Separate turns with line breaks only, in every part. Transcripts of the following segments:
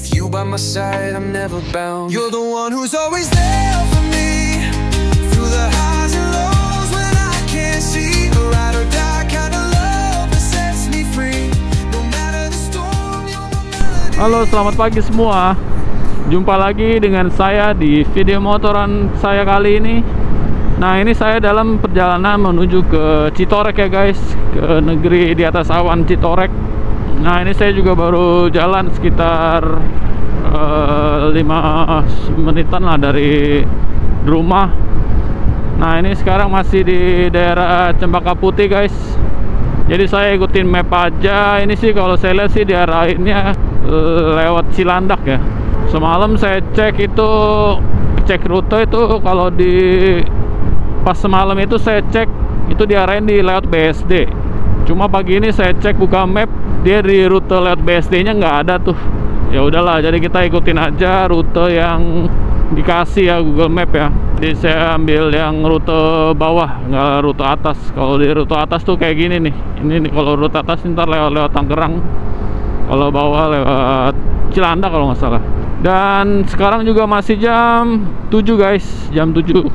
With you by my side, I'm never bound. You're the one who's always there for me, through the highs and lows when I can't see. A ride or die kind of love that sets me free. No matter the storm, you're my melody.
Halo, selamat pagi semua. Jumpa lagi dengan saya di video motoran saya kali ini. Nah, ini saya dalam perjalanan menuju ke Citorek ya guys, ke negeri di atas awan Citorek. Nah, ini saya juga baru jalan sekitar 5 menitan lah dari rumah. Nah, ini sekarang masih di daerah Cempaka Putih guys. Jadi saya ikutin map aja. Ini sih kalau saya lihat sih diarahinnya lewat Cilandak ya. Semalam saya cek rute itu, kalau di pas semalam itu saya cek itu diarahin di lewat BSD. Cuma pagi ini saya cek buka map, dia di rute lewat BSD nya nggak ada tuh. Ya udahlah, jadi kita ikutin aja rute yang dikasih ya Google Map ya. Jadi saya ambil yang rute bawah, nggak rute atas. Kalau di rute atas tuh kayak gini nih. Ini nih, kalau rute atas ntar lewat Tangerang, kalau bawah lewat Cilandak kalau nggak salah. Dan sekarang juga masih jam 7 guys, jam 7.03.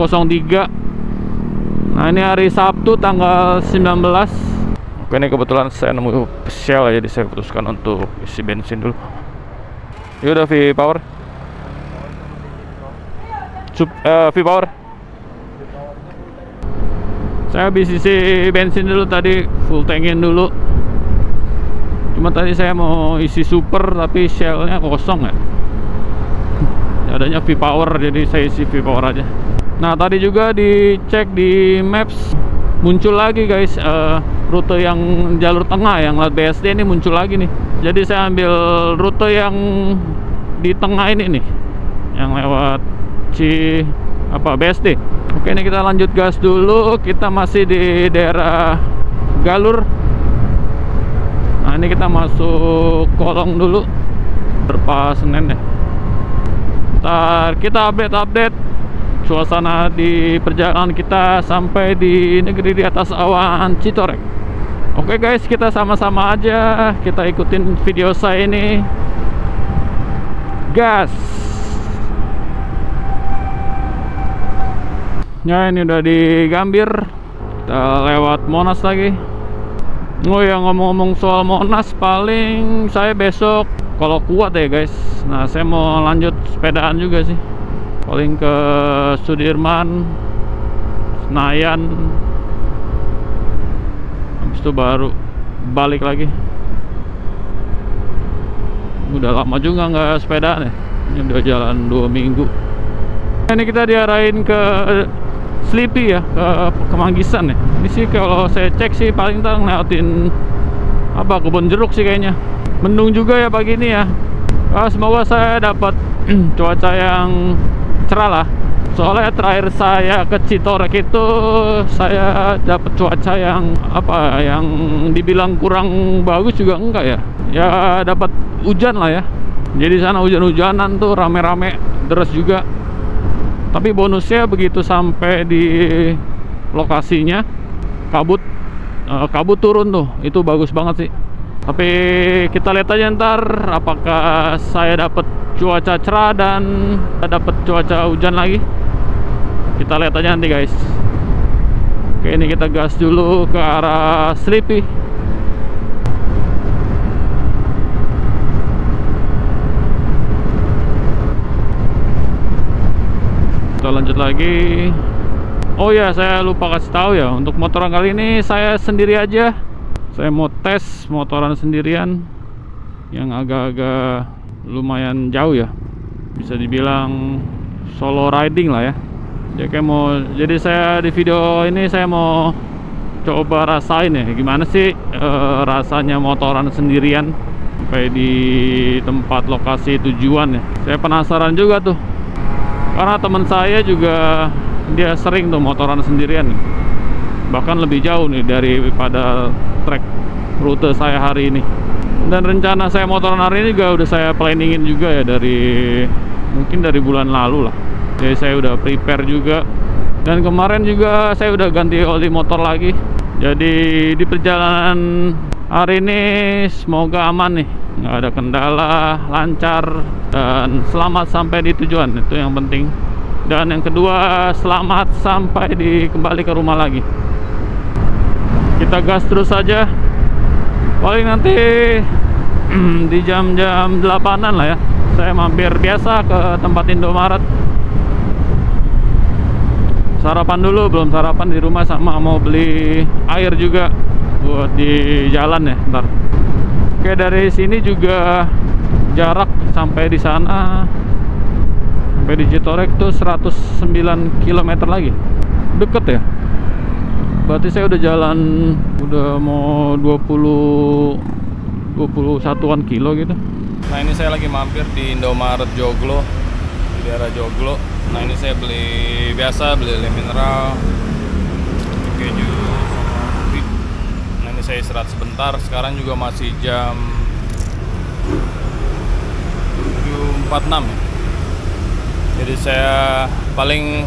Nah, ini hari Sabtu tanggal 19. Oke, ini kebetulan saya nemu Shell ya, jadi saya putuskan untuk isi bensin dulu. Yaudah, V-Power V-Power. Saya habis isi bensin dulu tadi, full tankin dulu. Cuma tadi saya mau isi super tapi Shell-nya kosong ya. Adanya V-Power, jadi saya isi V-Power aja. Nah, tadi juga dicek di Maps, muncul lagi guys rute yang jalur tengah yang lewat BSD ini muncul lagi nih. Jadi saya ambil rute yang di tengah ini nih, yang lewat BSD. Oke, ini kita lanjut gas dulu. Kita masih di daerah Galur. Nah, ini kita masuk kolong dulu, berpas Senen ya. Ntar kita update suasana di perjalanan kita sampai di negeri di atas awan Citorek. Oke guys, kita sama-sama aja, kita ikutin video saya ini. Gas. Ya, ini udah di Gambir. Kita lewat Monas lagi. Oh ya, ngomong-ngomong soal Monas, paling saya besok kalau kuat ya guys. Nah, saya mau lanjut sepedaan juga sih, paling ke Sudirman, Senayan, habis itu baru balik lagi. Udah lama juga nggak sepedaan ya, ini udah jalan 2 minggu. Ini kita diarahin ke Sleepy ya, ke Manggisan ya. Ini sih kalau saya cek sih paling ntar ngelewatin kebun jeruk sih kayaknya. Mendung juga ya pagi ini ya. Semoga saya dapat cuaca yang cerah lah. Soalnya terakhir saya ke Citorek itu saya dapat cuaca yang yang dibilang kurang bagus juga enggak ya. Ya dapat hujan lah ya. Jadi sana hujan-hujanan tuh rame-rame, deras juga. Tapi bonusnya begitu sampai di lokasinya kabut turun tuh. Itu bagus banget sih. Tapi kita lihat aja ntar apakah saya dapat cuaca cerah dan dapat cuaca hujan lagi. Kita lihat aja nanti guys. Oke, ini kita gas dulu ke arah Sleepy. Kita lanjut lagi. Oh ya, saya lupa kasih tahu ya, untuk motoran kali ini saya sendiri aja. Saya mau tes motoran sendirian yang agak-agak lumayan jauh ya, bisa dibilang solo riding lah ya. Jadi saya di video ini saya mau coba rasain ya gimana sih rasanya motoran sendirian sampai di tempat lokasi tujuan ya. Saya penasaran juga tuh, karena teman saya juga dia sering tuh motoran sendirian, bahkan lebih jauh nih daripada trek rute saya hari ini. Dan rencana saya motoran hari ini juga udah saya planningin juga ya, mungkin dari bulan lalu lah. Jadi saya udah prepare juga. Dan kemarin juga saya udah ganti oli motor lagi. Jadi di perjalanan hari ini semoga aman nih, nggak ada kendala, lancar, dan selamat sampai di tujuan. Itu yang penting. Dan yang kedua, selamat sampai kembali ke rumah lagi. Kita gas terus saja. Paling nanti di jam-jam 8-an lah ya, saya mampir biasa ke tempat Indomaret. Sarapan dulu, belum sarapan di rumah, sama mau beli air juga buat di jalan ya ntar. Oke, dari sini juga jarak sampai di sana, sampai di Citorek tuh 109 km lagi. Deket ya. Berarti saya udah jalan, udah mau 21-an kilo gitu. Nah, ini saya lagi mampir di Indomaret Joglo, di daerah Joglo. Nah, ini saya beli biasa, beli air mineral, keju, sama. Nah, ini saya istirahat sebentar. Sekarang juga masih jam 7.46 ya. Jadi saya paling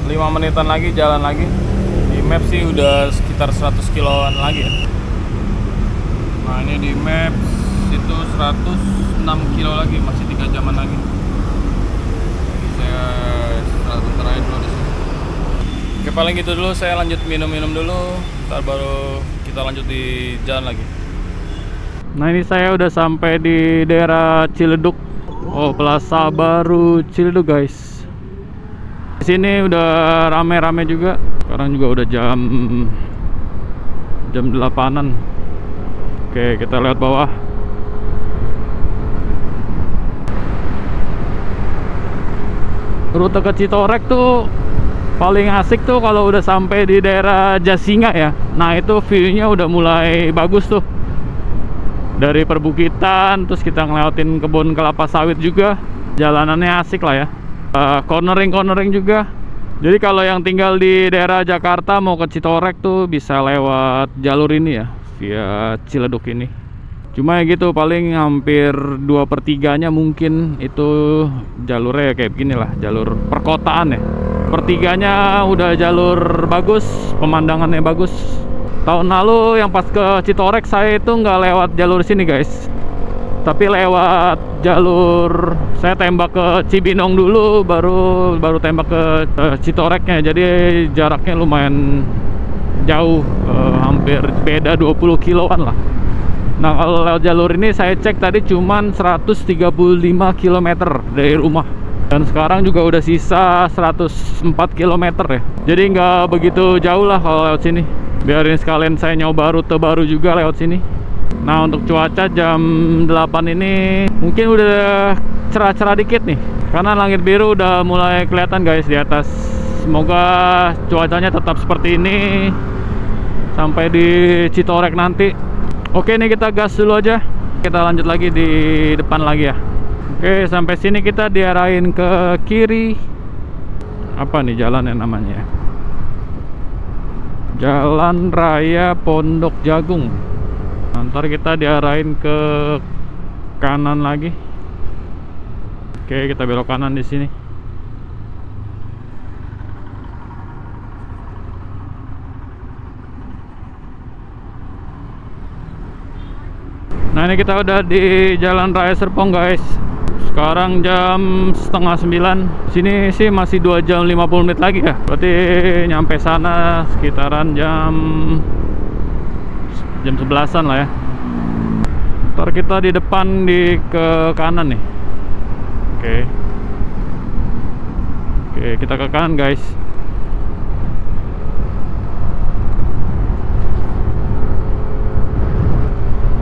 5 menitan lagi jalan lagi. Di map sih udah sekitar 100 kiloan lagi ya. Nah, ini di map itu 106 kilo lagi, masih 3 jaman lagi. Jadi saya istirahat bentar aja dulu di sini. Oke, paling gitu dulu, saya lanjut minum-minum dulu. Ntar baru kita lanjut di jalan lagi. Nah, ini saya udah sampai di daerah Ciledug. Oh, Plaza Baru Ciledug guys. Di sini udah rame-rame juga. Sekarang juga udah jam 8-an. Oke, kita lihat bawah. Rute ke Citorek tuh paling asik tuh kalau udah sampai di daerah Jasinga ya. Nah, itu view-nya udah mulai bagus tuh. Dari perbukitan, terus kita ngelewatin kebun kelapa sawit juga. Jalanannya asik lah ya. Cornering juga. Jadi kalau yang tinggal di daerah Jakarta mau ke Citorek tuh bisa lewat jalur ini ya, via Ciledug ini. Cuma ya gitu, paling hampir 2/3-nya mungkin itu jalurnya kayak begini lah, jalur perkotaan ya. Per-3-nya udah jalur bagus, pemandangannya bagus. Tahun lalu yang pas ke Citorek saya itu nggak lewat jalur sini guys, tapi lewat jalur, saya tembak ke Cibinong dulu, baru tembak ke Citoreknya. Jadi jaraknya lumayan jauh, hampir beda 20 kiloan lah. Nah, kalau lewat jalur ini saya cek tadi cuman 135 km dari rumah, dan sekarang juga udah sisa 104 km ya. Jadi nggak begitu jauh lah kalau lewat sini. Biarin sekalian saya nyoba rute baru juga lewat sini. Nah, untuk cuaca jam 8 ini mungkin udah cerah-cerah dikit nih, karena langit biru udah mulai kelihatan guys di atas. Semoga cuacanya tetap seperti ini sampai di Citorek nanti. Oke, nih kita gas dulu aja. Kita lanjut lagi di depan lagi ya. Oke, sampai sini kita diarahin ke kiri. Apa nih jalannya namanya? Jalan Raya Pondok Jagung. Ntar kita diarahin ke kanan lagi. Oke, kita belok kanan di sini. Nah, ini kita udah di Jalan Raya Serpong guys. Sekarang jam 8:30. Sini sih masih 2 jam 50 menit lagi ya. Berarti nyampe sana sekitaran jam 11-an lah ya. Ntar kita di depan ke kanan nih. Oke, kita ke kanan guys.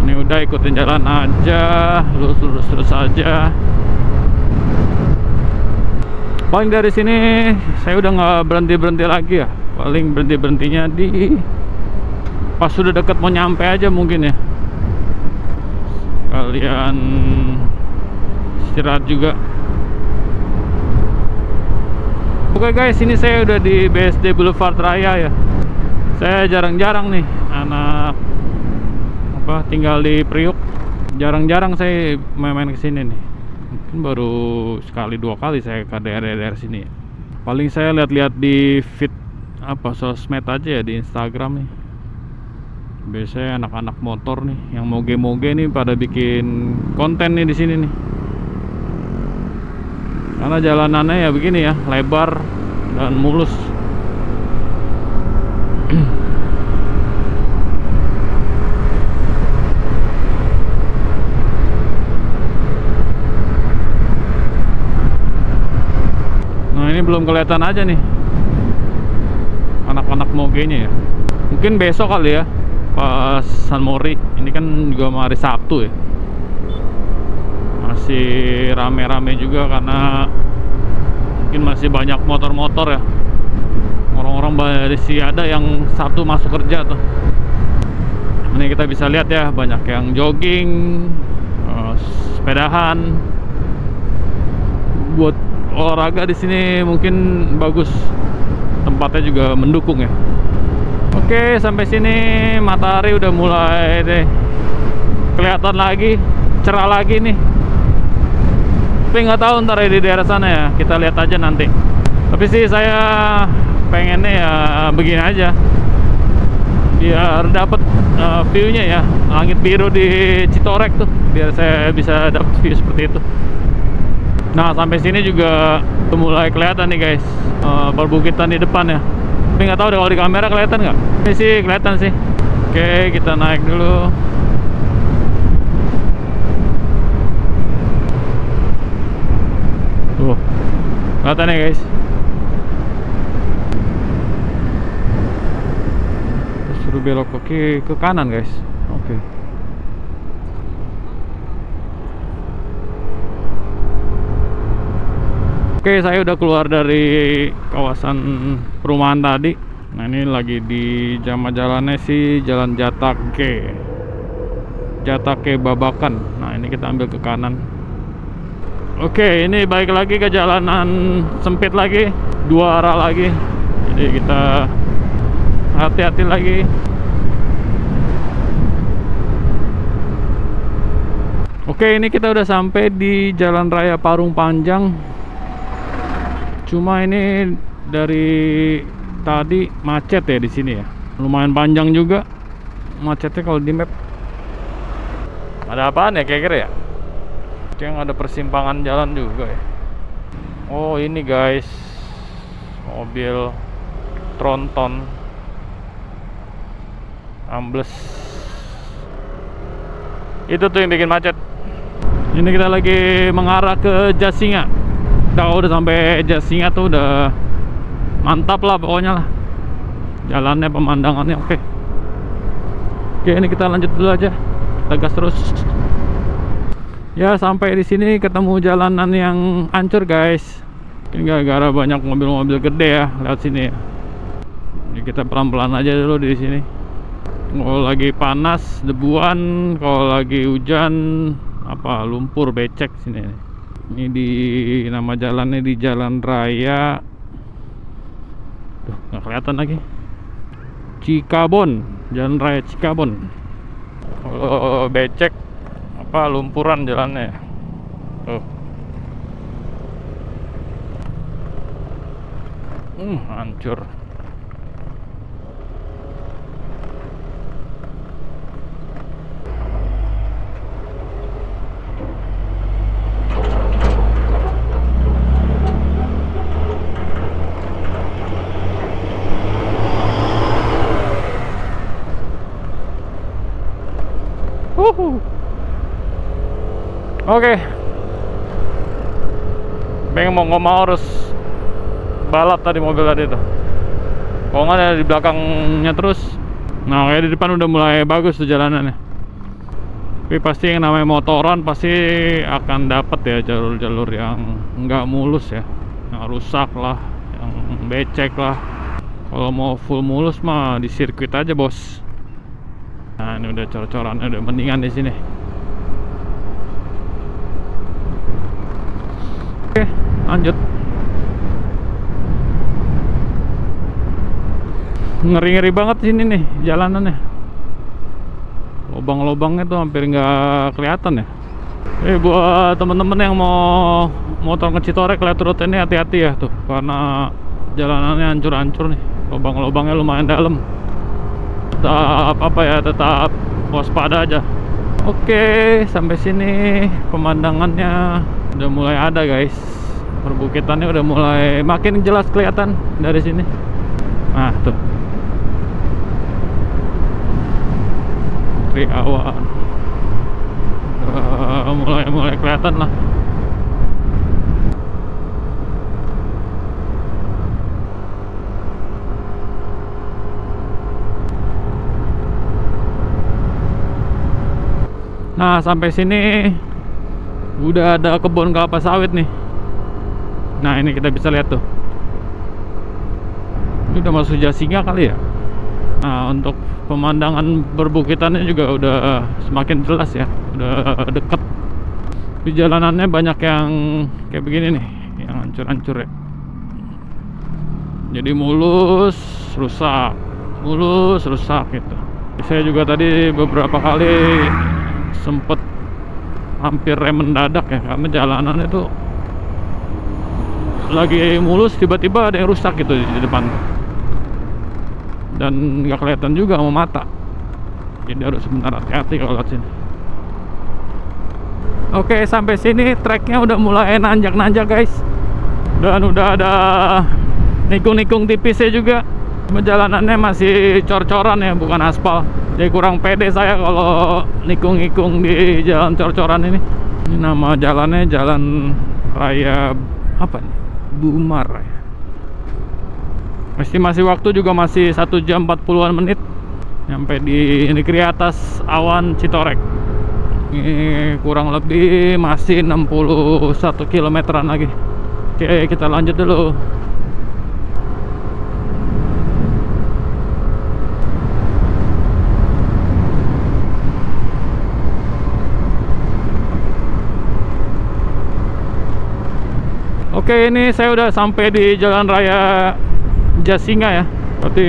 Ini udah ikutin jalan aja, lurus terus aja. Paling dari sini saya udah nggak berhenti lagi ya. Paling berhentinya di pas sudah dekat mau nyampe aja mungkin ya. Kalian istirahat juga. Oke guys, ini saya udah di BSD Boulevard Raya ya. Saya jarang-jarang nih anak tinggal di Priuk. Jarang-jarang saya main-main kesini nih. Mungkin baru sekali 2 kali saya ke daerah sini. Paling saya lihat-lihat di feed sosmed aja ya, di Instagram nih. Biasanya anak-anak motor nih yang moge-moge nih pada bikin konten nih di sini nih. Karena jalanannya ya begini ya, lebar dan mulus. Nah, ini belum kelihatan aja nih anak-anak mogenya ya. Mungkin besok kali ya, pas San Mori. Ini kan juga hari Sabtu ya, masih rame-rame juga karena mungkin masih banyak motor-motor ya. Orang-orang masih ada yang Sabtu masuk kerja tuh. Ini kita bisa lihat ya, banyak yang jogging, sepedahan. Buat olahraga di sini mungkin bagus, tempatnya juga mendukung ya. Oke, sampai sini matahari udah mulai deh kelihatan lagi, cerah lagi nih. Tapi nggak tahu ntar di daerah sana ya, kita lihat aja nanti. Tapi sih saya pengennya ya begini aja, biar dapet view-nya ya, langit biru di Citorek tuh, biar saya bisa dapet view seperti itu. Nah, sampai sini juga mulai kelihatan nih guys, perbukitan di depan ya. Tapi nggak tahu deh kalau di kamera kelihatan nggak. Ini sih kelihatan sih. Oke, kita naik dulu. Tuh, kelihatan ya guys. Terus suruh belok ke kanan guys. Oke. Oke, saya udah keluar dari kawasan perumahan tadi. Nah, ini lagi di jalannya sih Jalan Jatake Babakan. Nah, ini kita ambil ke kanan. Oke, ini balik lagi ke jalanan sempit lagi, dua arah lagi. Jadi kita hati-hati lagi. Oke, ini kita udah sampai di Jalan Raya Parung Panjang. Cuma ini dari tadi macet ya di sini ya. Lumayan panjang juga macetnya kalau di map. Ada apaan ya kira-kira ya? Yang ada persimpangan jalan juga ya. Oh, ini guys, mobil tronton ambles. Itu tuh yang bikin macet. Ini kita lagi mengarah ke Jasinga. Udah sampai Jasinga tuh udah mantap lah pokoknya lah. Jalannya, pemandangannya oke. Oke, ini kita lanjut dulu aja. Kita gas terus. Ya, sampai di sini ketemu jalanan yang hancur guys. Ini gara-gara banyak mobil-mobil gede ya lewat sini ya. Jadi kita pelan-pelan aja dulu di sini. Kalau lagi panas, debuan. Kalau lagi hujan, lumpur, becek sini. Ini di nama jalannya di Jalan Raya. Tuh, nggak kelihatan lagi. Cikabon, Jalan Raya Cikabon. Kalau becek, lumpuran jalannya. Tuh. Hancur. Oke. Nggak mau harus balap tadi mobil tadi tuh. Kalau nggak ada di belakangnya terus. Nah, kayak di depan udah mulai bagus tuh jalanannya. Tapi pasti yang namanya motoran pasti akan dapat ya jalur-jalur yang nggak mulus ya, yang rusak lah, yang becek lah. Kalau mau full mulus mah di sirkuit aja bos. Nah, ini udah cor-corannya udah mendingan di sini. Oke, lanjut. Ngeri-ngeri banget sini nih jalanannya. Lubang-lubangnya tuh hampir nggak kelihatan ya. Buat temen-temen yang mau motor ke Citorek lihat rute ini hati-hati ya tuh, karena jalanannya hancur-hancur nih. Lubang-lubangnya lumayan dalam. tetap apa ya, tetap waspada aja. Oke, sampai sini pemandangannya udah mulai ada guys. Perbukitannya udah mulai makin jelas kelihatan dari sini. Nah tuh, Riawan mulai kelihatan lah. Nah, sampai sini udah ada kebun kelapa sawit nih. Nah, ini kita bisa lihat tuh. Ini udah masuk Jasinga kali ya. Nah, untuk pemandangan perbukitannya juga udah semakin jelas ya. Udah deket. Di jalanannya banyak yang kayak begini nih, yang hancur-hancur ya. Jadi mulus, rusak gitu. Saya juga tadi beberapa kali sempet hampir rem mendadak ya, karena jalanan itu lagi mulus, tiba-tiba ada yang rusak gitu di depan, dan nggak kelihatan juga sama mata, jadi harus sebentar hati-hati kalau lewat sini. Oke, sampai sini treknya udah mulai nanjak-nanjak guys, dan udah ada nikung-nikung tipisnya juga. Jalanannya masih cor-coran ya, bukan aspal. Jadi kurang pede saya kalau nikung-nikung di jalan cor-coran ini. Ini nama jalannya Jalan Raya apa nih? Bumar ya. Estimasi waktu juga masih 1 jam 40-an menit nyampe di negeri atas awan Citorek. Ini kurang lebih masih 61 kilometeran lagi. Oke, kita lanjut dulu. Oke, ini saya udah sampai di Jalan Raya Jasinga ya. Berarti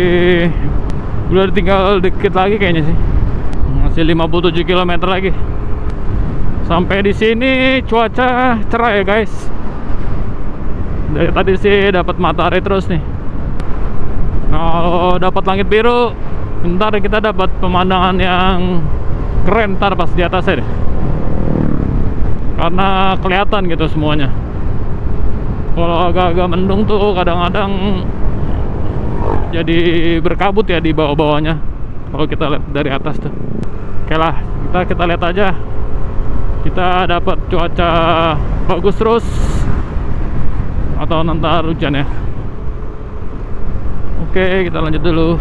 udah tinggal dikit lagi kayaknya sih. Masih 57 km lagi. Sampai di sini cuaca cerah ya guys. Dari tadi sih dapat matahari terus nih. Kalau dapat langit biru, ntar kita dapat pemandangan yang keren ntar pas di atasnya deh. Karena kelihatan gitu semuanya. Kalau agak-agak mendung tuh kadang-kadang jadi berkabut ya di bawah-bawahnya kalau kita lihat dari atas tuh. Oke lah, kita lihat aja. Kita dapat cuaca bagus terus atau ntar hujan ya. Oke, kita lanjut dulu.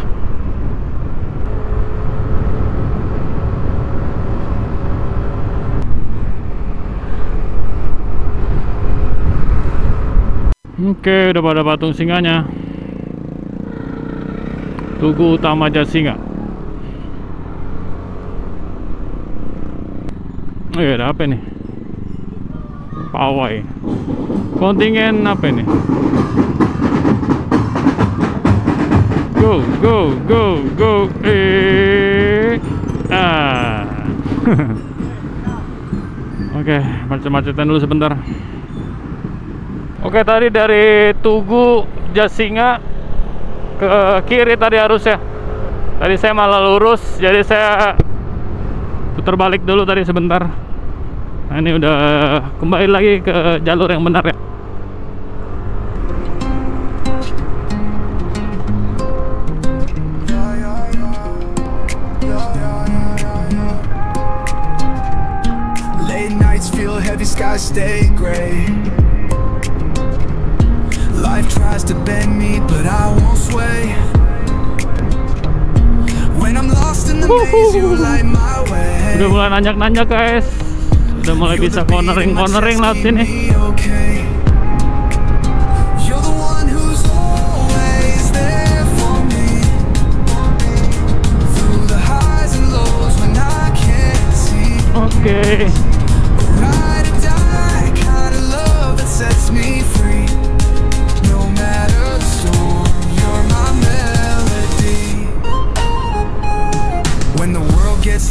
Oke, udah pada patung singanya. Tugu Utama Jasinga. Oh iya, ada apa nih? Pawai. Kontingen apa ini? Go, go, go, go. Oke, macet-macetan dulu sebentar. Oke, tadi dari Tugu Jasinga ke kiri tadi harusnya. Tadi saya malah lurus, jadi saya putar balik dulu tadi sebentar. Nah, ini udah kembali lagi ke jalur yang benar ya. Late nights feel heavy, skies stay gray. Life tries to bend me, but I won't sway. When I'm lost in the maze, you light my way. Udah mulai nanjak-nanjak guys. Udah mulai bisa cornering lewat sini. You're the one who's always there for me. Through the highs and lows when I can't see. Okay. Ride or die, kind of love that sets me free.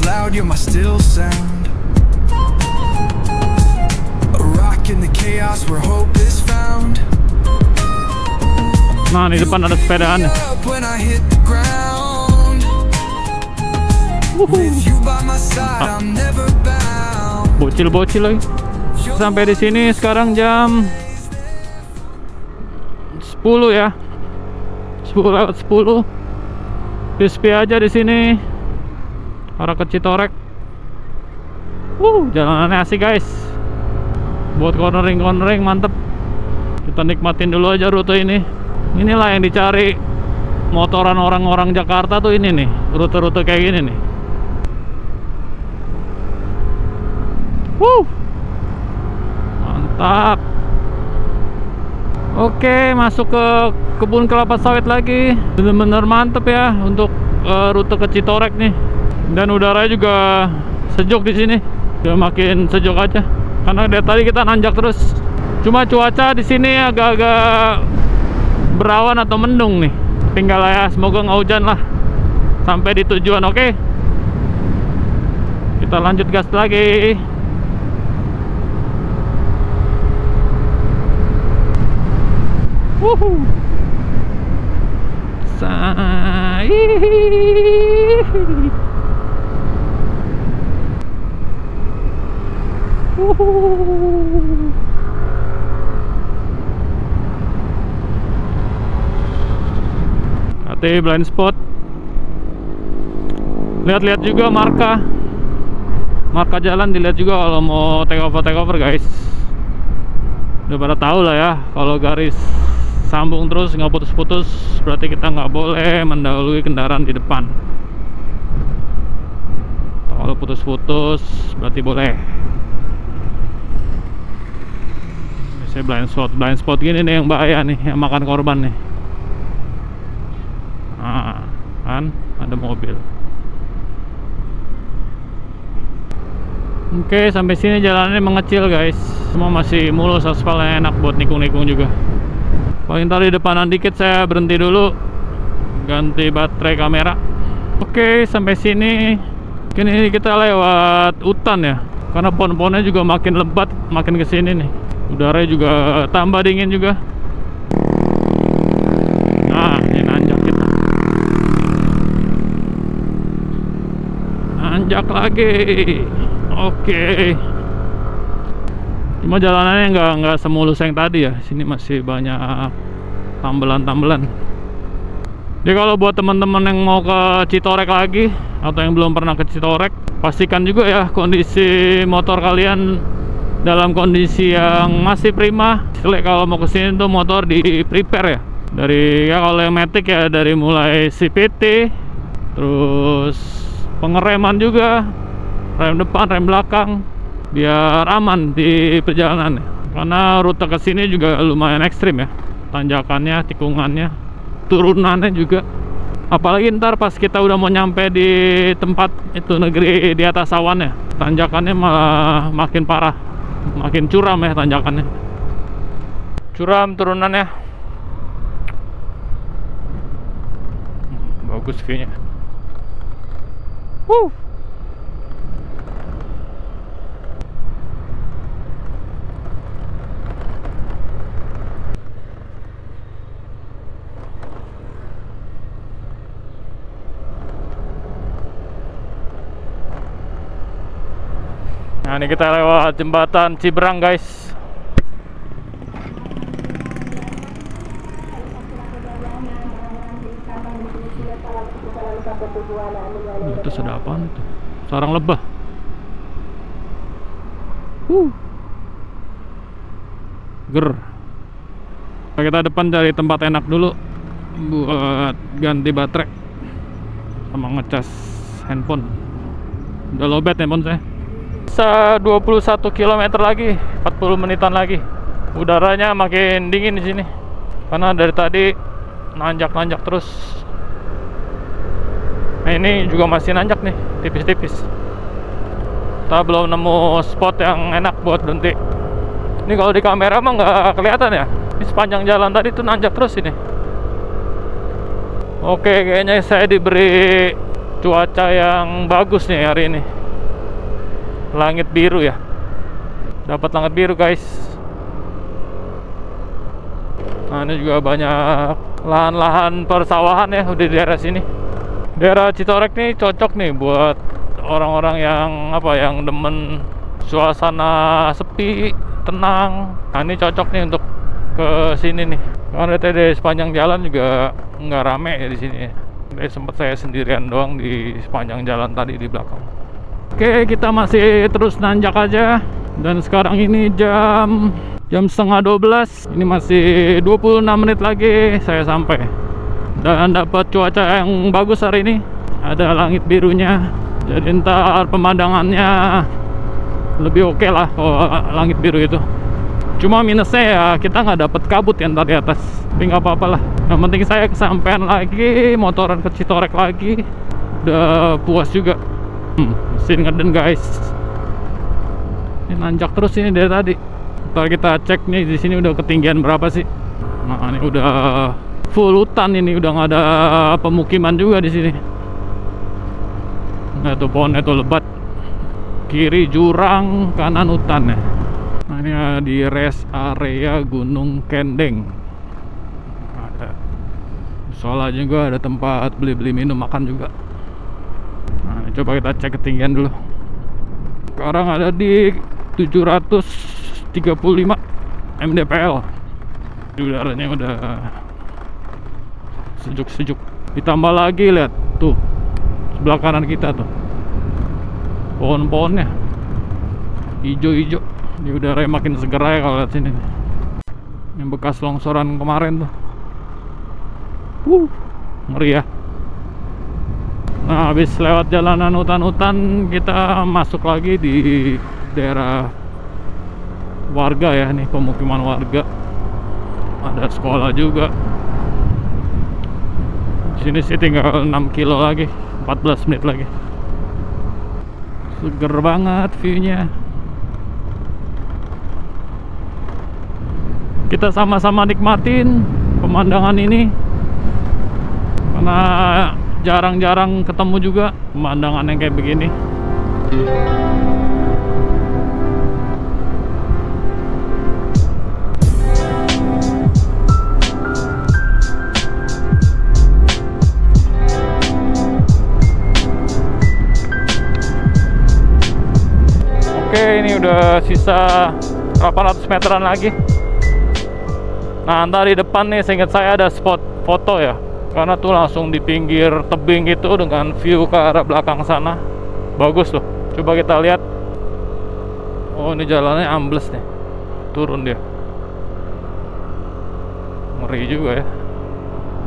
Loud, you're my still sound. A rock in the chaos where hope is found. Nah, di depan ada sepedaan.
With you by my side, I'm never bound.
Bocil-bocil lagi. Sampai di sini sekarang jam 10 ya. 10:10. Sepi aja di sini. Arah ke Citorek. Jalanannya asik guys. Buat cornering mantep. Kita nikmatin dulu aja rute ini. Inilah yang dicari motoran orang-orang Jakarta tuh, ini nih, rute-rute kayak gini nih. Mantap. Oke, masuk ke kebun kelapa sawit lagi. Bener-bener mantep ya untuk rute ke Citorek nih. Dan udaranya juga sejuk di sini. Udah makin sejuk aja. Karena dari tadi kita nanjak terus. Cuma cuaca di sini agak-agak berawan atau mendung nih. Tinggal ya, semoga nggak hujan lah sampai di tujuan. Oke, kita lanjut gas lagi. Hati blind spot. Lihat-lihat juga marka jalan, dilihat juga kalau mau take over guys. Udah pada tahu lah ya, kalau garis sambung terus nggak putus-putus berarti kita nggak boleh mendahului kendaraan di depan. Kalau putus-putus berarti boleh. Biasanya blind spot gini nih yang bahaya nih, yang makan korban nih. Nah, kan ada mobil. Oke, sampai sini jalannya mengecil guys. Semua masih mulus, aspalnya enak buat nikung-nikung juga. Paling tadi depanan dikit saya berhenti dulu, ganti baterai kamera. Oke, sampai sini. Kini kita lewat hutan ya, karena pohon-pohonnya juga makin lebat, makin kesini nih. Udaranya juga tambah dingin juga. Nah, ini nanjak kita. Nanjak lagi. Oke. Cuma jalanannya nggak semulus yang tadi ya. Sini masih banyak tambelan-tambelan. Jadi kalau buat teman-teman yang mau ke Citorek lagi atau yang belum pernah ke Citorek, pastikan juga ya kondisi motor kalian dalam kondisi yang masih prima. Kalau mau kesini tuh motor di prepare ya. Dari ya kalau yang Matic ya dari mulai CVT, terus pengereman juga, rem depan, rem belakang, biar aman di perjalanan. Karena rute ke sini juga lumayan ekstrim ya, tanjakannya, tikungannya, turunannya juga. Apalagi ntar pas kita udah mau nyampe di tempat itu negeri di atas awan ya, tanjakannya malah makin parah, makin curam ya tanjakannya. Curam turunannya. Bagus view-nya. Nah, ini kita lewat jembatan Ciberang guys. Itu sudah apaan itu? Sarang lebah. Ger. Kita depan cari tempat enak dulu buat ganti baterai sama ngecas handphone. Udah lowbat handphone saya. Bisa 21 km lagi, 40 menitan lagi. Udaranya makin dingin di sini karena dari tadi nanjak-nanjak terus. Nah, ini juga masih nanjak nih, tipis-tipis. Kita belum nemu spot yang enak buat berhenti. Ini kalau di kamera mah nggak kelihatan ya. Ini sepanjang jalan tadi tuh nanjak terus ini. Oke, kayaknya saya diberi cuaca yang bagus nih hari ini. Langit biru ya, dapat langit biru guys. Nah, ini juga banyak lahan-lahan persawahan ya udah di daerah sini. Daerah Citorek nih cocok nih buat orang-orang yang yang demen suasana sepi, tenang. Nah, ini cocok nih untuk ke sini nih. Karena tadi sepanjang jalan juga nggak rame ya di sini. Sempat saya sendirian doang di sepanjang jalan tadi di belakang. Oke, kita masih terus nanjak aja. Dan sekarang ini jam 11:30. Ini masih 26 menit lagi saya sampai. Dan dapat cuaca yang bagus hari ini. Ada langit birunya. Jadi ntar pemandangannya lebih oke lah kalau langit biru itu. Cuma minusnya ya kita nggak dapet kabut ya ntar di atas. Tapi nggak apa-apa lah. Yang penting saya kesampean lagi, motoran ke Citorek lagi. Udah puas juga. Mesin ngeden guys. Ini nanjak terus ini dari tadi. Ntar kita cek nih di sini udah ketinggian berapa sih. Nah ini udah full hutan ini, udah nggak ada pemukiman juga di sini. Nah tuh pohonnya tuh lebat. Kiri jurang, kanan hutan ya. Nah ini di rest area Gunung Kendeng. Ada soalnya juga, ada tempat beli-beli minum makan juga. Nah ini coba kita cek ketinggian dulu. Sekarang ada di 735 mdpl. Udaranya udah sejuk-sejuk. Ditambah lagi lihat tuh sebelah kanan kita tuh pohon-pohonnya hijau-hijau. Ini udara makin seger ya kalau lihat sini. Yang bekas longsoran kemarin tuh. Ngeri ya. Nah, habis lewat jalanan hutan-hutan, kita masuk lagi di daerah warga ya, nih pemukiman warga. Ada sekolah juga. Di sini sih tinggal 6 kilo lagi, 14 menit lagi. Seger banget view-nya. Kita sama-sama nikmatin pemandangan ini. Karena jarang-jarang ketemu juga pemandangan yang kayak begini. Oke, ini udah sisa 800 meteran lagi. Nah, ntar di depan nih seingat saya ada spot foto ya. Karena tuh langsung di pinggir tebing itu dengan view ke arah belakang sana. Bagus tuh. Coba kita lihat. Oh, ini jalannya ambles nih. Turun dia. Ngeri juga ya.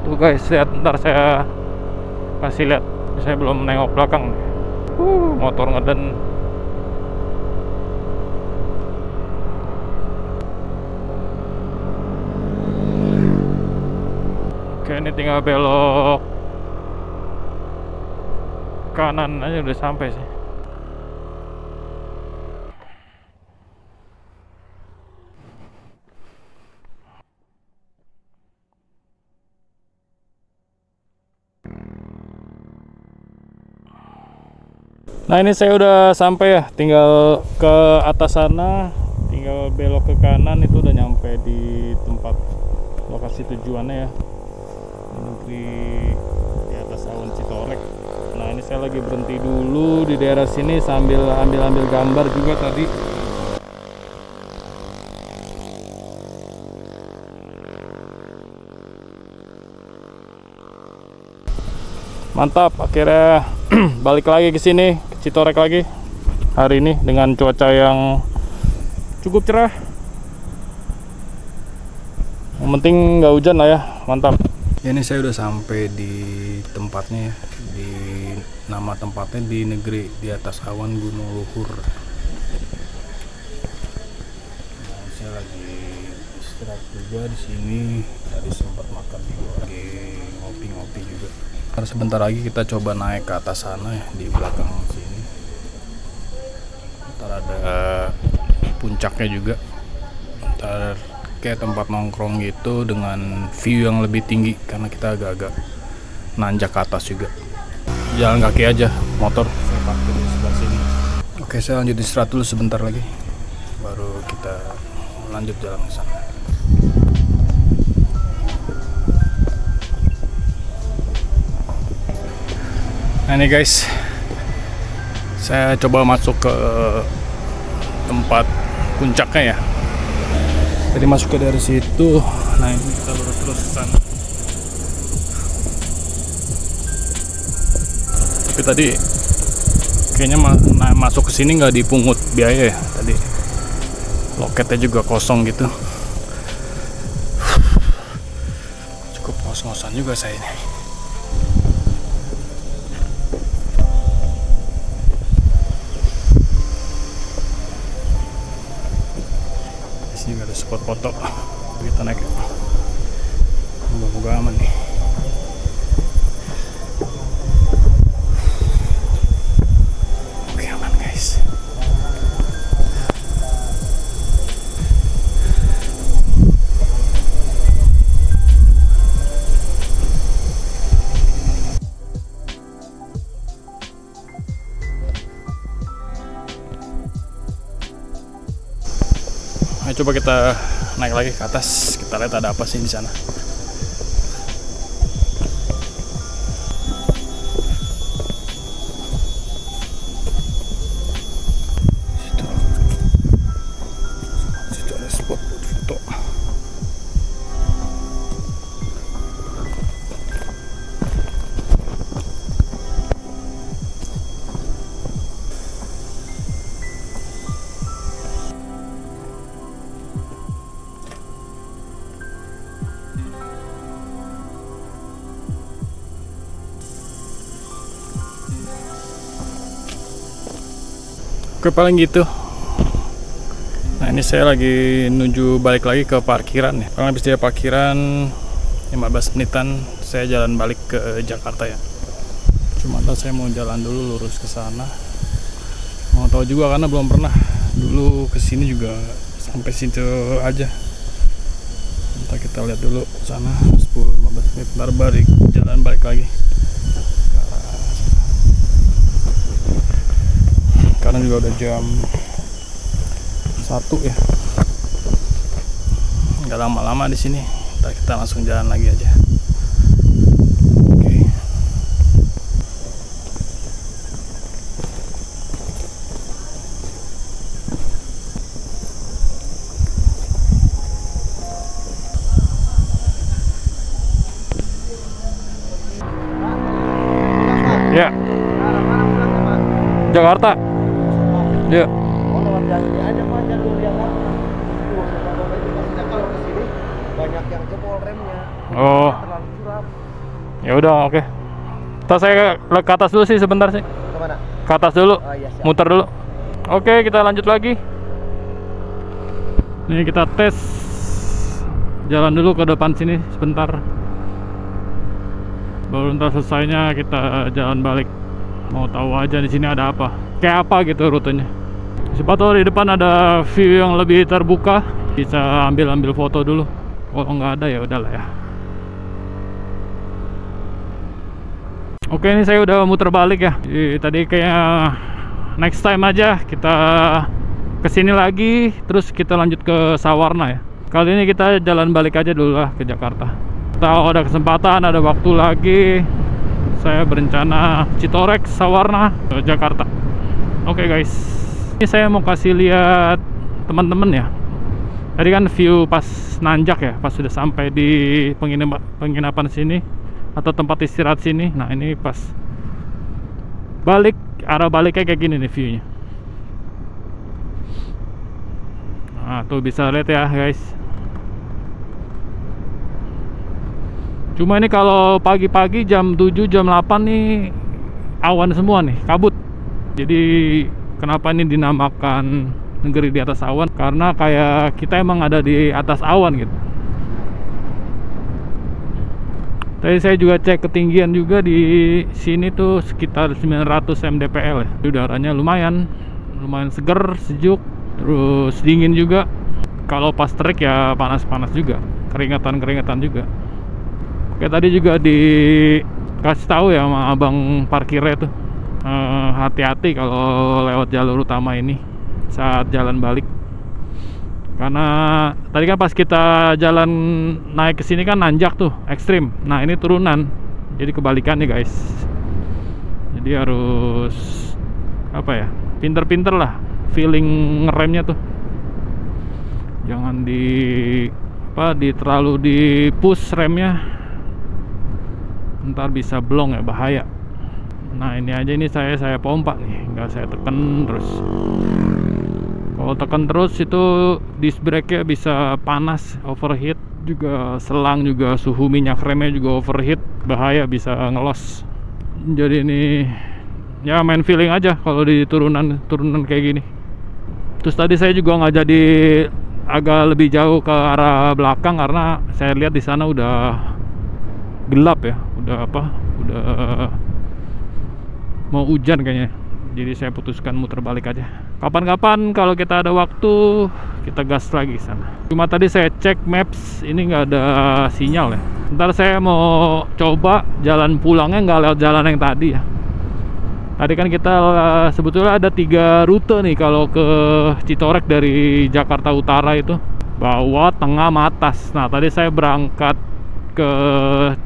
Tuh guys, lihat, ntar saya kasih lihat. Saya belum nengok belakang nih. Motor ngeden. Oke, ini tinggal belok kanan aja udah sampai sih. Nah, ini saya udah sampai ya, tinggal ke atas sana, tinggal belok ke kanan, itu udah nyampe di tempat lokasi tujuannya ya. Di atas awan Citorek. Nah, ini saya lagi berhenti dulu di daerah sini sambil ambil gambar juga tadi. Mantap, akhirnya balik lagi ke sini, ke Citorek lagi hari ini dengan cuaca yang cukup cerah. Yang penting nggak hujan lah ya, mantap. Ya, ini saya udah sampai di tempatnya ya, di nama tempatnya di negeri di atas awan Gunung Luhur. Nah, saya lagi istirahat juga di sini, tadi sempat makan lagi ngopi-ngopi juga. Ntar sebentar lagi kita coba naik ke atas sana ya, di belakang sini. Ntar ada puncaknya juga. Ntar kayak tempat nongkrong gitu dengan view yang lebih tinggi karena kita agak-agak nanjak ke atas juga. Jalan kaki aja, motor saya parkir di sebelah sini. Oke, saya lanjut istirahat dulu sebentar lagi, baru kita lanjut jalan ke sana. Nah, ini guys, Saya coba masuk ke tempat puncaknya ya. Jadi masuk ke dari situ. Nah ini kita lurus terus ke sana. Tapi tadi kayaknya masuk ke sini nggak dipungut biaya ya tadi. Loketnya juga kosong gitu. Cukup ngos-ngosan juga saya ini. Di sini nggak ada spot foto. Kita naik. Moga-moga aman nih. Oke, aman guys. Ayo coba kita naik lagi ke atas, kita lihat ada apa sih di sana. Situ ada spot foto. Oke, paling gitu. Nah ini saya lagi menuju balik lagi ke parkiran ya. Paling habis dari parkiran 15 menitan saya jalan balik ke Jakarta ya. Cuma saya mau jalan dulu lurus ke sana. Mau tahu juga karena belum pernah. Dulu kesini juga sampai situ aja. Ntar kita lihat dulu sana 10-15 menit ntar balik jalan balik lagi. Karena juga udah jam 1 ya, nggak lama-lama di sini. Ntar kita langsung jalan lagi aja. Oke. Ya. Jakarta. Ya.
Oh, lewat jalan aja Pak, jalur yang kan. Kalau ke sini banyak yang jebol remnya.
Oh.
Terlalu curam.
Ya udah, oke. Ntar saya ke atas dulu sih sebentar sih.
Kemana?
Ke atas dulu.
Oh, iya, siap.
Muter dulu. Oke, kita lanjut lagi. Nih kita tes. Jalan dulu ke depan sini sebentar. Baru ntar selesainya kita jalan balik. Mau tahu aja di sini ada apa. Kayak apa gitu rutenya. Siapa tahu di depan ada view yang lebih terbuka, bisa ambil foto dulu. Kalau nggak ada ya udahlah ya. Oke, ini saya udah muter balik ya. Tadi kayak next time aja kita kesini lagi, terus kita lanjut ke Sawarna ya. Kali ini kita jalan balik aja dulu lah ke Jakarta. Kalau ada kesempatan, ada waktu lagi, saya berencana Citorek, Sawarna, ke Jakarta. Oke guys, ini saya mau kasih lihat teman-teman ya. Tadi kan view pas nanjak ya, pas sudah sampai di penginapan sini atau tempat istirahat sini. Nah ini pas balik, arah baliknya kayak gini nih viewnya. Nah tuh bisa lihat ya guys. Cuma ini kalau pagi-pagi jam 7, jam 8 nih awan semua nih, kabut. Jadi kenapa ini dinamakan negeri di atas awan? Karena kayak kita emang ada di atas awan gitu. Tadi saya juga cek ketinggian juga di sini tuh sekitar 900 mdpl ya. Udaranya lumayan seger, sejuk, terus dingin juga. Kalau pas trek ya panas-panas juga, keringetan juga. Oke, tadi juga dikasih tahu ya sama abang parkirnya tuh. Hati-hati kalau lewat jalur utama ini saat jalan balik, karena tadi kan pas kita jalan naik ke sini kan nanjak tuh ekstrim. Nah ini turunan, jadi kebalikannya guys. Jadi harus apa ya, pinter-pinter lah feeling ngeremnya tuh. Jangan terlalu di push remnya, ntar bisa blong ya, bahaya. Nah ini aja, ini saya pompa nih, nggak saya tekan terus. Kalau tekan terus itu disc brake-nya bisa panas, overheat. Juga selang, juga suhu minyak remnya juga overheat, bahaya, bisa ngelos. Jadi ini ya main feeling aja kalau di turunan kayak gini. Terus tadi saya juga nggak jadi agak lebih jauh ke arah belakang karena saya lihat di sana udah gelap ya, udah mau hujan kayaknya. Jadi saya putuskan muter balik aja. Kapan-kapan kalau kita ada waktu, kita gas lagi sana. Cuma tadi saya cek maps, ini nggak ada sinyal ya. Ntar saya mau coba jalan pulangnya nggak lewat jalan yang tadi ya. Tadi kan kita sebetulnya ada 3 rute nih kalau ke Citorek dari Jakarta Utara itu, bawah, tengah, sama atas. Nah tadi saya berangkat ke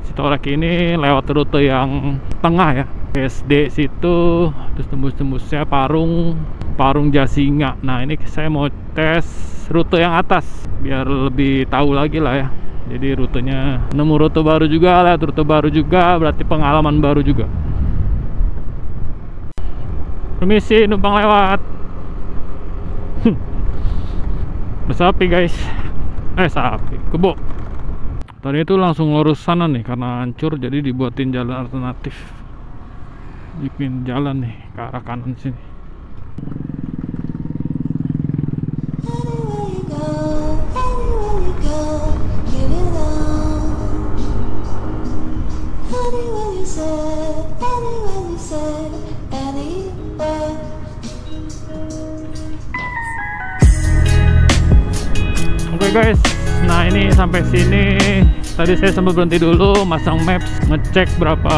Citorek ini lewat rute yang tengah ya, SD situ, terus tembus-tembusnya Parung Jasinga. Nah ini saya mau tes rute yang atas biar lebih tahu lagi lah ya. Jadi rutenya, nemu rute baru juga, lihat rute baru juga, berarti pengalaman baru juga. Permisi, numpang lewat. Sapi guys, sapi, kebo. Tadi itu langsung lurus sana nih karena hancur, jadi dibuatin jalan alternatif. Bikin jalan nih ke arah kanan sini. Oke guys, nah ini sampai sini. Tadi saya sempat berhenti dulu, masang maps, ngecek berapa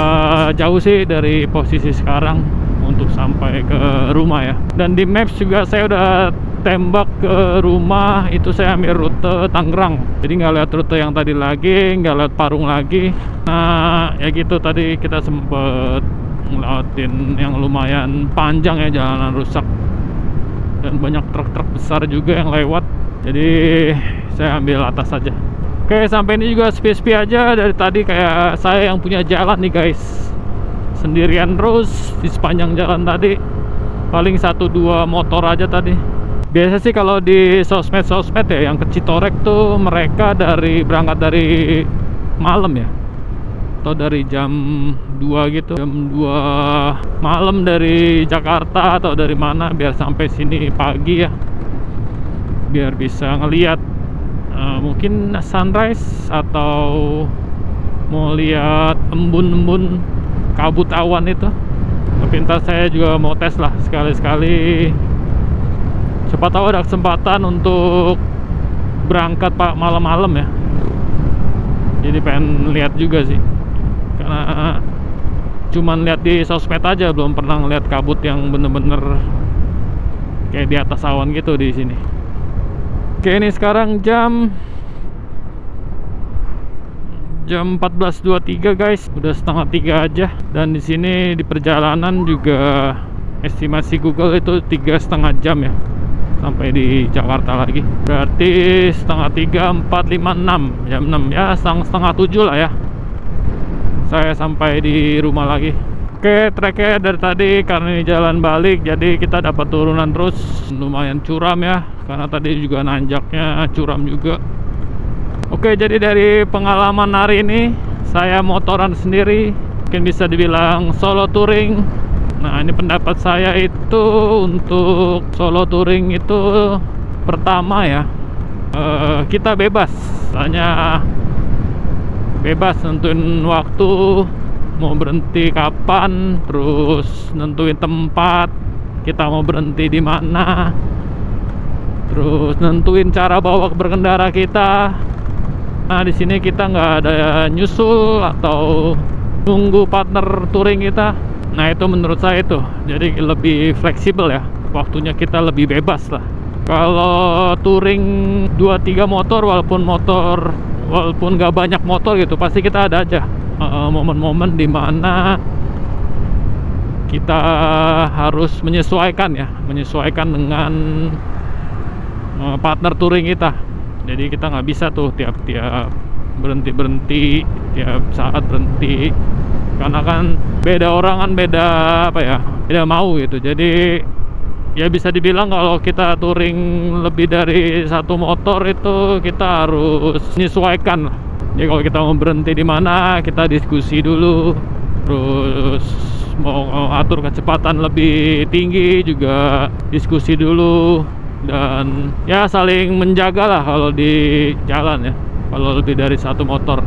jauh sih dari posisi sekarang untuk sampai ke rumah ya. Dan di maps juga saya udah tembak ke rumah, itu saya ambil rute Tangerang. Jadi nggak lihat rute yang tadi lagi, nggak lihat Parung lagi. Nah ya gitu, tadi kita sempet ngelewatin yang lumayan panjang ya, jalanan rusak. Dan banyak truk-truk besar juga yang lewat. Jadi saya ambil atas aja. Oke, sampai ini juga sepi-sepi aja. Dari tadi kayak saya yang punya jalan nih guys, sendirian terus di sepanjang jalan tadi. Paling 1-2 motor aja tadi. Biasa sih kalau di sosmed ya, yang ke Citorek tuh mereka berangkat dari malam ya, atau dari jam 2 gitu, jam 2 malam dari Jakarta atau dari mana, biar sampai sini pagi ya, biar bisa ngeliat mungkin sunrise atau mau lihat embun-embun kabut awan itu. Tapi ntar saya juga mau tes lah sekali-sekali, siapa tahu ada kesempatan untuk berangkat pak malam-malam ya. Jadi pengen lihat juga sih, karena cuman lihat di sosmed aja, belum pernah ngeliat kabut yang bener-bener kayak di atas awan gitu di sini. Oke, ini sekarang jam 14.23 guys, udah 2:30 aja. Dan di sini di perjalanan juga estimasi Google itu 3,5 jam ya sampai di Jakarta lagi. Berarti 2:30, 4, 5, 6 jam 6 ya, 6:30 lah ya saya sampai di rumah lagi. Oke, treknya dari tadi karena ini jalan balik, jadi kita dapat turunan terus, lumayan curam ya, karena tadi juga nanjaknya curam juga. Oke, jadi dari pengalaman hari ini, saya motoran sendiri, mungkin bisa dibilang solo touring. Nah ini pendapat saya itu, untuk solo touring itu pertama ya, kita bebas, hanya bebas nentuin waktu, mau berhenti kapan, terus nentuin tempat kita mau berhenti di mana, terus nentuin cara bawa berkendara kita. Nah di sini kita nggak ada nyusul atau nunggu partner touring kita. Nah itu menurut saya itu jadi lebih fleksibel ya, waktunya kita lebih bebas lah. Kalau touring 2-3 motor, walaupun nggak banyak motor gitu, pasti kita ada aja momen-momen dimana kita harus menyesuaikan dengan partner touring kita. Jadi kita nggak bisa tuh tiap-tiap berhenti tiap saat berhenti, karena kan beda orang kan beda mau gitu. Jadi ya bisa dibilang kalau kita touring lebih dari satu motor itu kita harus menyesuaikan. Jadi kalau kita mau berhenti di mana, kita diskusi dulu, terus mau atur kecepatan lebih tinggi juga diskusi dulu, dan ya saling menjaga lah kalau di jalan ya. Kalau lebih dari satu motor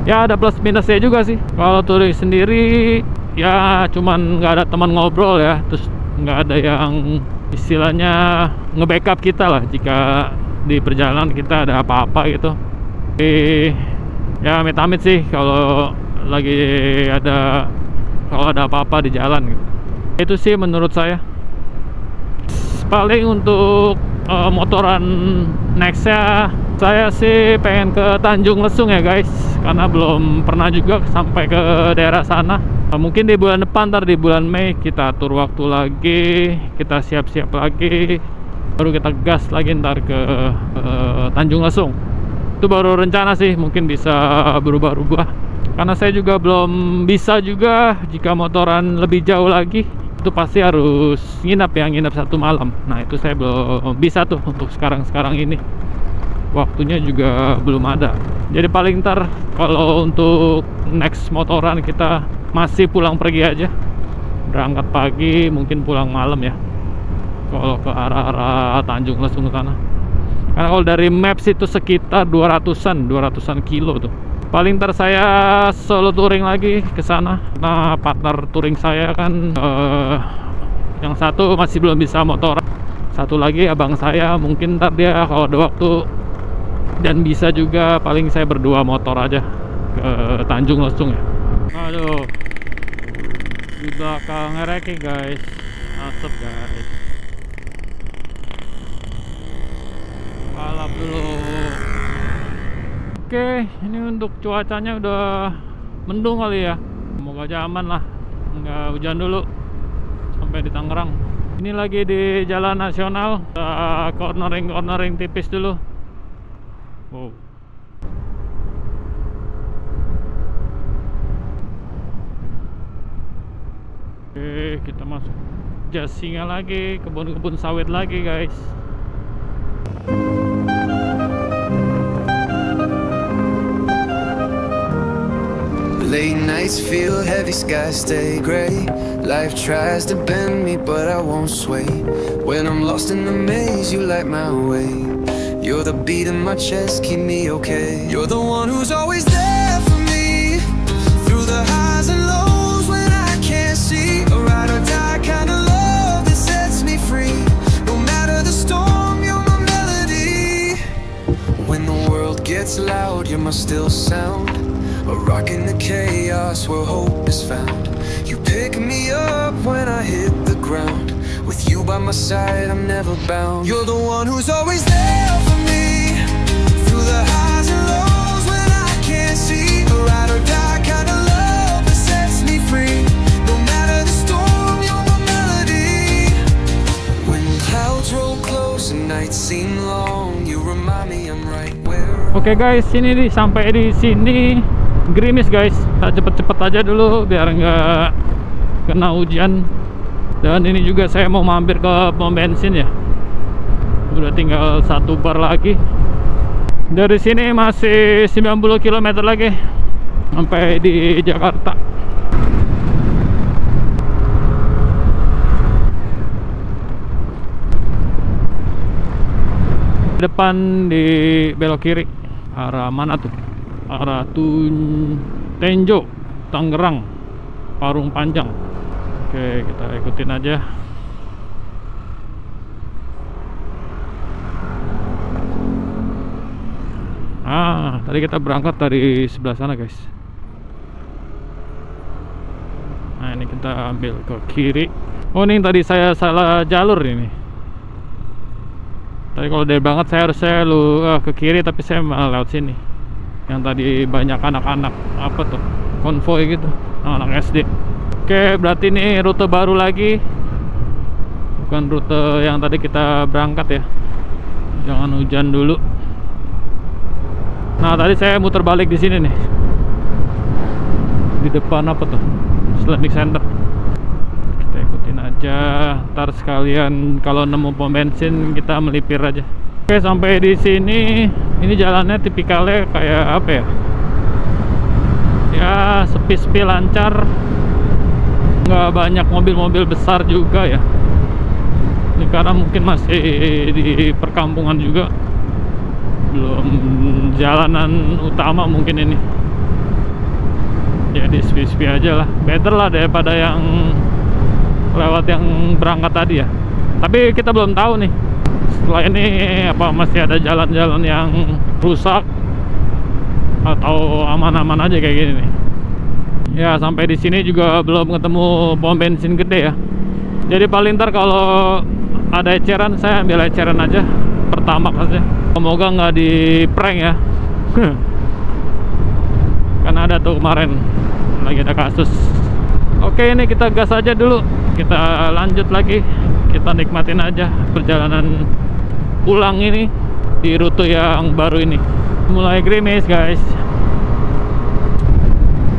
ya ada plus minusnya juga sih. Kalau touring sendiri ya cuman nggak ada teman ngobrol ya, terus nggak ada yang istilahnya nge-backup kita lah jika di perjalanan kita ada apa-apa gitu. Ya amit-amit sih kalau ada apa-apa di jalan gitu. Itu sih menurut saya. Paling untuk motoran nextnya saya sih pengen ke Tanjung Lesung ya guys, karena belum pernah juga sampai ke daerah sana. Mungkin di bulan depan, ntar di bulan Mei kita atur waktu lagi, kita siap-siap lagi, baru kita gas lagi ntar ke Tanjung Lesung. Itu baru rencana sih, mungkin bisa berubah-ubah, karena saya juga belum bisa juga jika motoran lebih jauh lagi itu pasti harus nginap satu malam. Nah itu saya belum bisa tuh untuk sekarang ini, waktunya juga belum ada. Jadi paling ntar kalau untuk next motoran kita masih pulang pergi aja, berangkat pagi mungkin pulang malam ya, kalau ke arah Tanjung Lesung sana. Karena kalau dari maps itu sekitar 200-an kilo tuh. Paling ntar saya solo touring lagi ke sana. Nah, partner touring saya kan yang satu masih belum bisa motor. Satu lagi abang saya, mungkin ntar dia kalau ada waktu dan bisa juga, paling saya berdua motor aja ke Tanjung Lesung ya. Aduh, di belakang ngereki guys, asap guys. Balap dulu. Oke, ini untuk cuacanya udah mendung kali ya. Semoga aja aman lah, nggak hujan dulu sampai di Tangerang. Ini lagi di jalan nasional, cornering tipis dulu. Wow. Oke, kita masuk Jasinga lagi, kebun-kebun sawit lagi guys.
Late nights feel heavy, skies stay gray. Life tries to bend me, but I won't sway. When I'm lost in the maze, you light my way. You're the beat in my chest, keep me okay. You're the one who's always there for me, through the highs and lows when I can't see. A ride or die kind of love that sets me free. No matter the storm, you're my melody. When the world gets loud, you're my still sound. A rock in the chaos where hope is found. You pick me up when I hit the ground. With you by my side, I'm never bound. You're the one who's always there for me, through the highs and lows when I can't see. A ride or die kind of love that sets me free. No matter the storm, you're my melody. When clouds roll close and nights seem long, you remind me I'm right where.
Oke guys, ini sampai di sini. Gerimis guys, kita cepet-cepet aja dulu biar nggak kena hujan. Dan ini juga saya mau mampir ke pom bensin ya. Udah tinggal 1 bar lagi. Dari sini masih 90 km lagi sampai di Jakarta. Depan di belok kiri, arah mana tuh? Arah Tenjo, Tangerang, Parung Panjang. Oke, kita ikutin aja. Tadi kita berangkat dari sebelah sana guys. Nah ini kita ambil ke kiri. Oh ini tadi saya salah jalur ini. Tadi kalau dari banget saya harusnya ke kiri, tapi saya malah lewat sini. Yang tadi banyak anak-anak apa tuh, konvoy gitu, anak SD. Oke, berarti ini rute baru lagi, bukan rute yang tadi kita berangkat ya. Jangan hujan dulu. Nah, tadi saya muter balik di sini nih. Di depan apa tuh? Islamic Center. Kita ikutin aja. Ntar sekalian kalau nemu pom bensin kita melipir aja. Oke, sampai di sini. Ini jalannya tipikalnya kayak apa ya? Ya, sepi-sepi lancar. Nggak banyak mobil-mobil besar juga ya. Ini karena mungkin masih di perkampungan juga, belum jalanan utama mungkin ini. Jadi sepi-sepi aja lah. Better lah daripada yang lewat yang berangkat tadi ya. Tapi kita belum tahu nih setelah ini apa masih ada jalan-jalan yang rusak atau aman-aman aja kayak gini nih. Ya, sampai di sini juga belum ketemu pom bensin gede ya. Jadi paling ntar kalau ada eceran saya ambil eceran aja, Pertamax aja. Semoga nggak di prank ya. Karena ada tuh kemarin lagi ada kasus. Oke, ini kita gas aja dulu. Kita lanjut lagi. Kita nikmatin aja perjalanan pulang ini di rute yang baru ini. Mulai gerimis guys.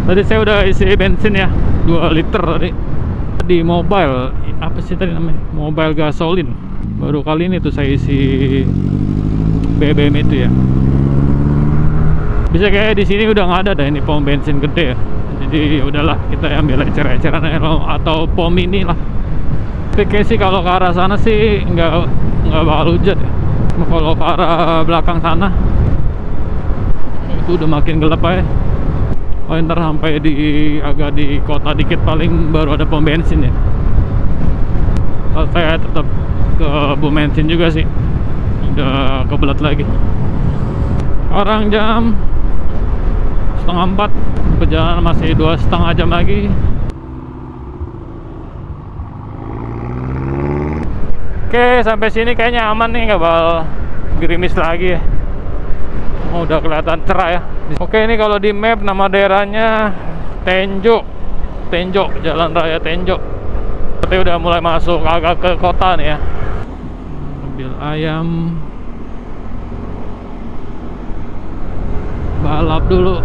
Tadi saya udah isi bensin ya, 2 liter tadi. Di mobile, apa sih tadi namanya? Mobile gasolin. Baru kali ini tuh saya isi BBM itu ya. Bisa kayak di sini udah nggak ada dah ini pom bensin gede ya. Jadi udahlah, kita ambil eceran atau pom mini lah. Tapi kayak sih kalau ke arah sana sih nggak bakal hujan ya. Kalau ke arah belakang sana itu udah makin gelap aja. Oh, ntar sampai agak di kota dikit paling baru ada pom bensin ya. Kalau saya tetap ke pom bensin juga sih. Udah kebelat lagi. Orang jam 3:30, perjalanan masih 2,5 jam lagi. Oke, sampai sini kayaknya aman nih, nggak bakal gerimis lagi ya. Oh, udah kelihatan cerah ya. Oke, ini kalau di map nama daerahnya Tenjo, Jalan Raya Tenjo. Berarti udah mulai masuk agak ke kota nih ya. Mobil ayam. Balap dulu.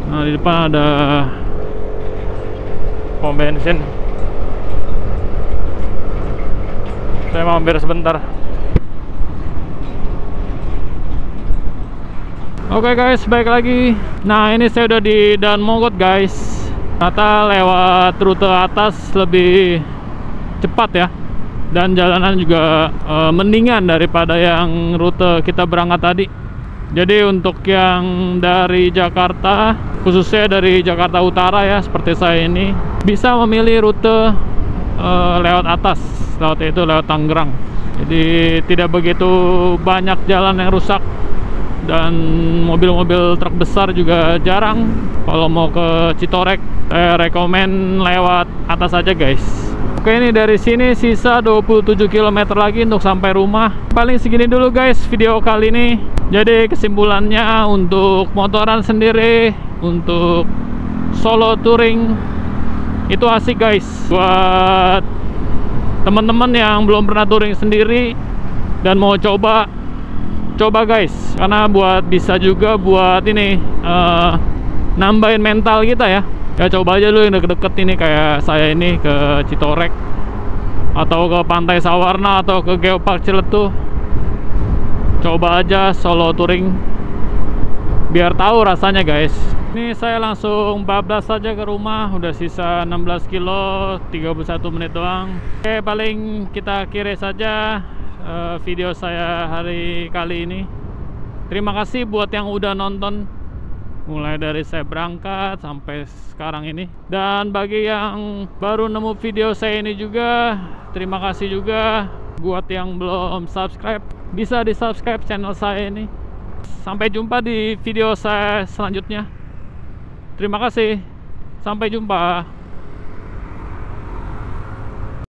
Nah, di depan ada pom bensin. Saya mampir sebentar. Oke guys, baik lagi. Nah, ini saya udah di Dan Mogot guys. Ternyata lewat rute atas lebih cepat ya. Dan jalanan juga mendingan daripada yang rute kita berangkat tadi. Jadi untuk yang dari Jakarta, khususnya dari Jakarta Utara ya, seperti saya ini, bisa memilih rute lewat atas, lewat Tangerang. Jadi tidak begitu banyak jalan yang rusak. Dan mobil-mobil truk besar juga jarang. Kalau mau ke Citorek, saya rekomen lewat atas aja guys. Oke, ini dari sini sisa 27 km lagi untuk sampai rumah. Paling segini dulu guys video kali ini. Jadi kesimpulannya, untuk motoran sendiri, untuk solo touring itu asik guys. Buat teman-teman yang belum pernah touring sendiri dan mau coba guys, karena bisa juga buat ini nambahin mental kita ya. Ya coba aja dulu yang deket-deket ini, kayak saya ini ke Citorek atau ke Pantai Sawarna atau ke Geopark Ciletuh. Coba aja solo touring biar tahu rasanya guys. Ini saya langsung bablas saja ke rumah. Udah sisa 16 kilo 31 menit doang. Oke, paling kita akhiri saja video saya hari kali ini. Terima kasih buat yang udah nonton mulai dari saya berangkat sampai sekarang ini. Dan bagi yang baru nemu video saya ini juga, terima kasih juga. Buat yang belum subscribe, bisa di subscribe channel saya ini. Sampai jumpa di video saya selanjutnya. Terima kasih, sampai jumpa.